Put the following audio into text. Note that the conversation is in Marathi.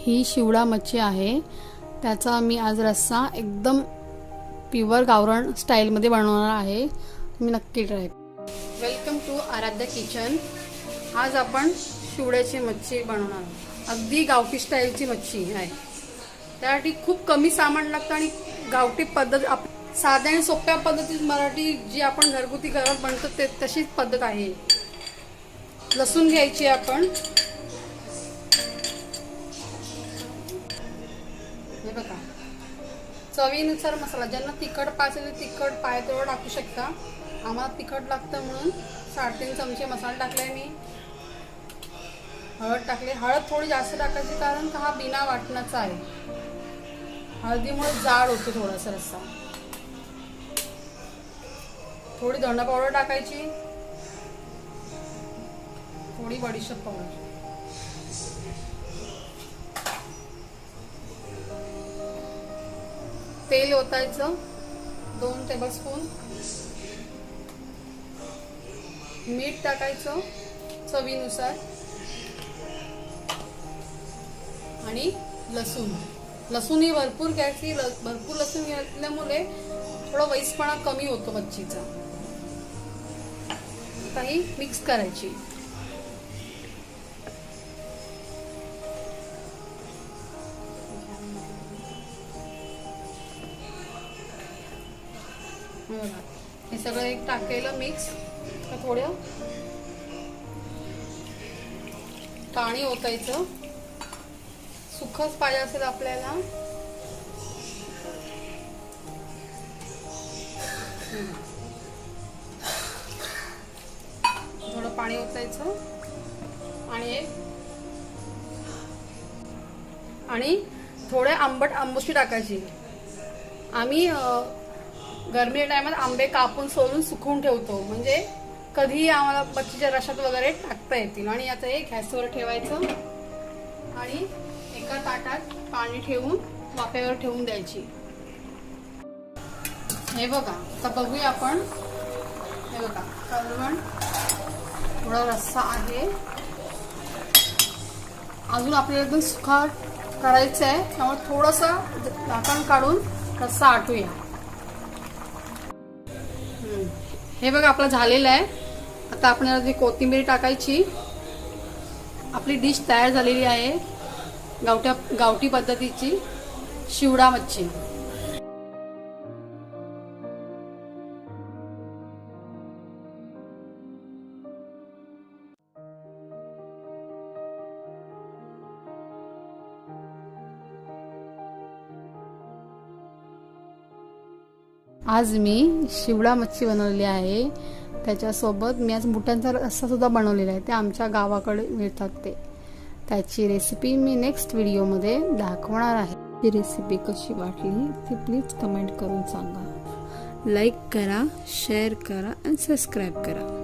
ही शिवडा मच्छी आहे, त्याचा मी आज रस्सा एकदम प्युअर गावरान स्टाईलमध्ये बनवणार आहे. तुम्ही नक्की try. Welcome to Aaradhya kitchen. आज आपण शिवड्याची मच्छी बनवणार आहोत. अगदी गावठी स्टाईलची मच्छी आहे. त्यासाठी खूप कमी सामान लागतं आणि गावठी पद्धत, साध्या आणि सोप्या पद्धतीत मराठी जी आपण घरगुती घरात बनतो ते तशीच पद्धत आहे. लसूण घ्यायची आपण. हे बघा, चवीनुसार मसाला. ज्यांना तिखट पाहिजे ते तिखट पाहिजे टाकू शकता. आम्हाला तिखट लागतं म्हणून 3.5 चमचे मसाला टाकलाय मी. हळद टाकली. हळद थोडी जास्त टाकायची कारण हा बिना वाटणाचा आहे. हळदीमुळे जाड होतो थोडासा रस्सा. थोडी धना पावडर टाकायची. थोडी बडीशेप पावडर. तेल ओतायचं 2 टेबलस्पून. मीठ टाकायचं चवीनुसार. आणि लसूण ही भरपूर घ्यायची. भरपूर लसूण घातल्यामुळे थोडा वैसपणा कमी होतो मच्छीचा. काही मिक्स करायची. हे सगळं एक टाकायला मिक्स. थोडं पाणी ओतायचं. सुखच पाहिजे असेल आपल्याला. थोडं पाणी ओतायचं आणि थोडे आंबोशी टाकायची. आम्ही गरमी टायमात आंबे कापून सोलून सुकवून ठेवतो, म्हणजे कधीही आम्हाला मच्छीच्या रशात वगैरे टाकता येतील. आणि आता हे गॅसवर ठेवायचं आणि एका ताटात पाणी ठेवून वाफेवर ठेवून द्यायची. हे बघा, आता बघूया आपण. हे बघा, कलवण थोडा रस्सा आहे. अजून आपल्याला एकदम सुका करायचं आहे, त्यामुळे थोडंसं झाकण काढून रस्सा आटूया. हे बघा, आपलं झालेलं आहे. आता आपल्याला कोथिंबीर टाकायची. आपली डिश तयार झालेली आहे. गावठी पद्धतीची शिवडा मच्छी. आज मी शिवडा मच्छी बनवलेली आहे. त्याच्यासोबत मी आज मुठ्यांचा रस्सा सुद्धा बनवलेला आहे. ते आमच्या गावाकडे मिळतात ते. त्याची रेसिपी मी नेक्स्ट व्हिडिओमध्ये दाखवणार आहे. ती रेसिपी कशी वाटली ती प्लीज कमेंट करून सांगा. लाईक करा, शेअर करा आणि सबस्क्राईब करा.